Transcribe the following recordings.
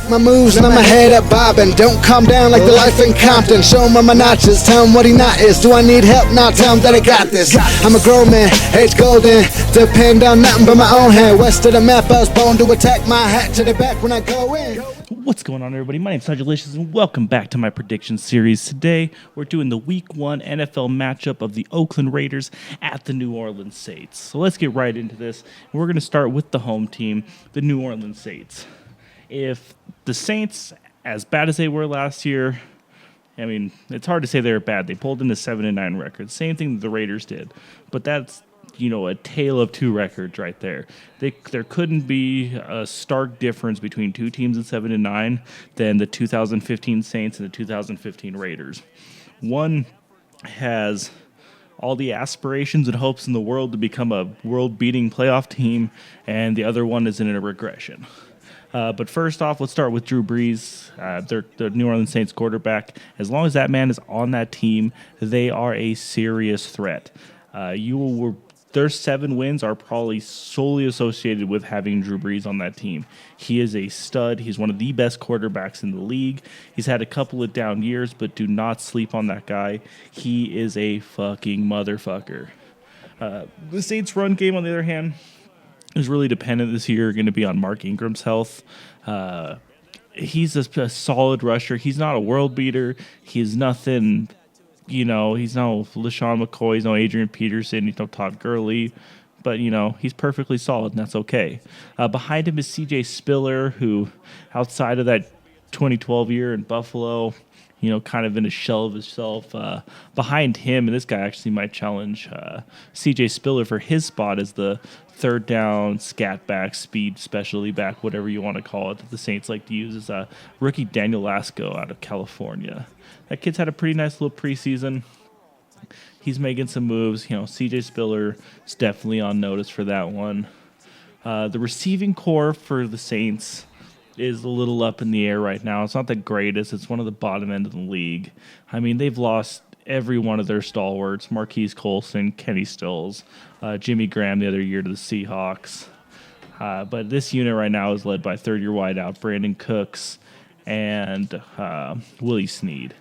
My moves, now my head up bobbing. Don't calm down like the life in Compton. Show him my notches, tell him what he not is. Do I need help? Now tell him that I got this. I'm a grown man, age golden. Depend on nothing but my own hand. West of the map, I was born to attack. My hat to the back when I go in. What's going on, everybody? My name's Hajilicious, and welcome back to my prediction series. Today, we're doing the Week 1 NFL matchup of the Oakland Raiders at the New Orleans Saints. So let's get right into this. We're going to start with the home team, the New Orleans Saints. If the Saints, as bad as they were last year, I mean, it's hard to say they were bad. They pulled in a 7-9 record. Same thing that the Raiders did. But that's, a tale of two records right there. There couldn't be a stark difference between two teams in 7-9 than the 2015 Saints and the 2015 Raiders. One has all the aspirations and hopes in the world to become a world-beating playoff team, and the other one is in a regression. But first off, let's start with Drew Brees, the New Orleans Saints quarterback. As long as that man is on that team, they are a serious threat. Their 7 wins are probably solely associated with having Drew Brees on that team. He is a stud. He's one of the best quarterbacks in the league. He's had a couple of down years, but do not sleep on that guy. He is a fucking motherfucker. The Saints' run game, on the other hand, is really dependent this year, going to be on Mark Ingram's health. He's a solid rusher. He's not a world beater. He's nothing... he's no LaShawn McCoy, he's no Adrian Peterson, he's no Todd Gurley, but, he's perfectly solid, and that's okay. Behind him is C.J. Spiller, who, outside of that 2012 year in Buffalo, kind of in a shell of himself. Behind him, and this guy actually might challenge C.J. Spiller for his spot as the third down, scat back, speed specialty back, whatever you want to call it, that the Saints like to use, is rookie Daniel Lasco out of California. That kid's had a pretty nice little preseason. He's making some moves. C.J. Spiller is definitely on notice for that one. The receiving core for the Saints is a little up in the air right now. It's not the greatest. It's one of the bottom end of the league. I mean, they've lost every one of their stalwarts: Marquise Colson, Kenny Stills, Jimmy Graham the other year to the Seahawks. But this unit right now is led by third-year wideout Brandon Cooks and Willie Snead.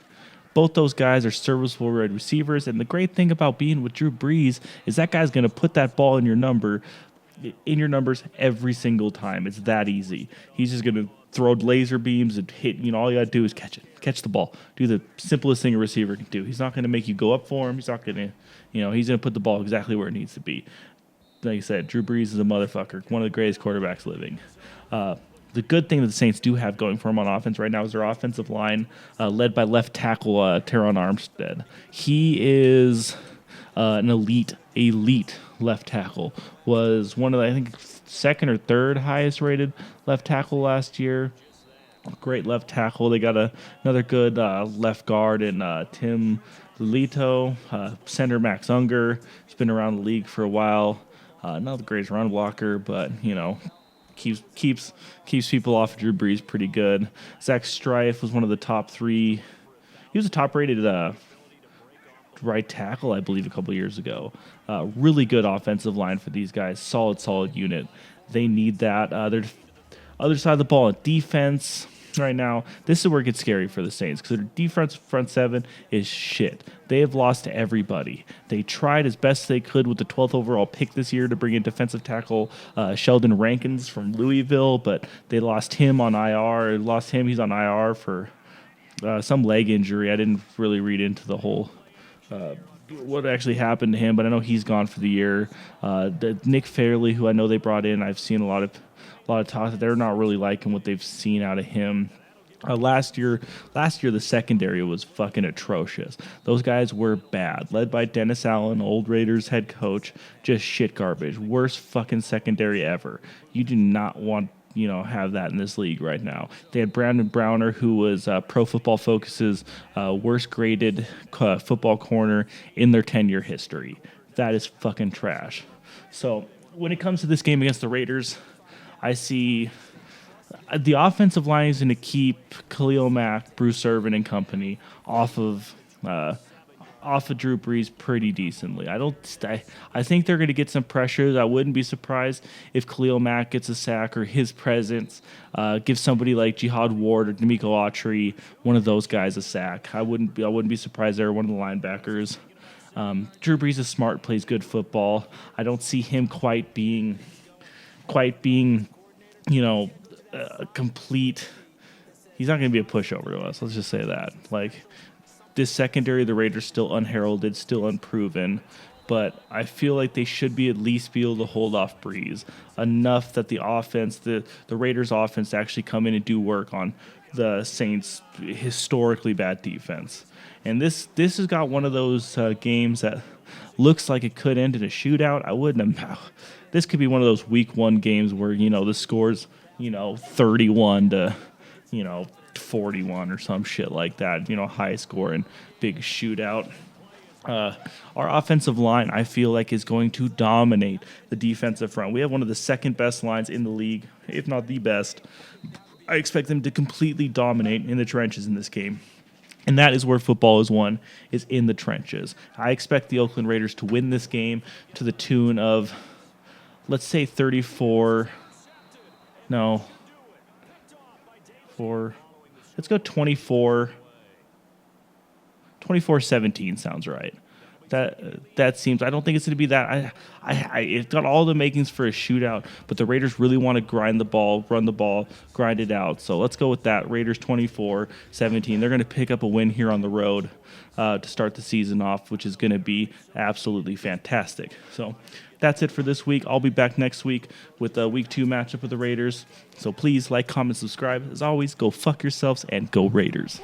Both those guys are serviceable wide receivers, and the great thing about being with Drew Brees is that guy's going to put that ball in your numbers every single time. It's that easy. He's just going to throw laser beams and hit. All you got to do is catch the ball. Do the simplest thing a receiver can do. He's not going to make you go up for him. He's not going to, he's going to put the ball exactly where it needs to be. Like I said, Drew Brees is a motherfucker, one of the greatest quarterbacks living. The good thing that the Saints do have going for them on offense right now is their offensive line, led by left tackle Teron Armstead. He is an elite left tackle. Was one of the, I think, second or third highest rated left tackle last year. Great left tackle. They got another good left guard in Tim Lito. Center Max Unger. He's been around the league for a while. Not the greatest run blocker, but keeps people off of Drew Brees pretty good. Zach Strife was one of the top 3. He was a top-rated right tackle, I believe, a couple of years ago. Really good offensive line for these guys. Solid unit. They need that. Their other side of the ball, defense right now, this is where it gets scary for the Saints because their defense front 7 is shit. They have lost to everybody. They tried as best they could with the 12th overall pick this year to bring in defensive tackle Sheldon Rankins from Louisville, but they lost him on IR. He's on IR for some leg injury. I didn't really read into the whole what actually happened to him, but I know he's gone for the year. Nick Fairley, who I know they brought in, I've seen a lot of talk that they're not really liking what they've seen out of him. Last year, the secondary was fucking atrocious. Those guys were bad. Led by Dennis Allen, old Raiders head coach, just shit garbage. Worst fucking secondary ever. You do not want have that in this league right now. They had Brandon Browner, who was Pro Football Focus's worst graded football corner in their 10-year history. That is fucking trash. So when it comes to this game against the Raiders, I see the offensive line is going to keep Khalil Mack, Bruce Irvin, and company off of off of Drew Brees pretty decently. I think they're going to get some pressure. I wouldn't be surprised if Khalil Mack gets a sack or his presence gives somebody like Jihad Ward or D'Amico Autry, one of those guys, a sack. I wouldn't be surprised there, one of the linebackers. Drew Brees is smart, plays good football. I don't see him quite being, complete. He's not going to be a pushover to us. Let's just say that. Like, this secondary, the Raiders still unheralded, still unproven, but I feel like they should be at least be able to hold off Breeze enough that the offense, the Raiders' offense, actually come in and do work on the Saints' historically bad defense. And this has got one of those games that looks like it could end in a shootout. I wouldn't have. This could be one of those week 1 games where the score's 31 to 41 or some shit like that, high score and big shootout. Our offensive line, I feel like, is going to dominate the defensive front. We have one of the second best lines in the league, if not the best. I expect them to completely dominate in the trenches in this game. And that is where football is won, is in the trenches. I expect the Oakland Raiders to win this game to the tune of, let's say 34, no, 4, let's go 24-17 sounds right. That seems, I don't think it's going to be that. It's got all the makings for a shootout, but the Raiders really want to grind the ball, run the ball, grind it out. So let's go with that. Raiders 24-17. They're going to pick up a win here on the road to start the season off, which is going to be absolutely fantastic. So that's it for this week. I'll be back next week with a week 2 matchup with the Raiders. So please like, comment, subscribe. As always, go fuck yourselves and go Raiders.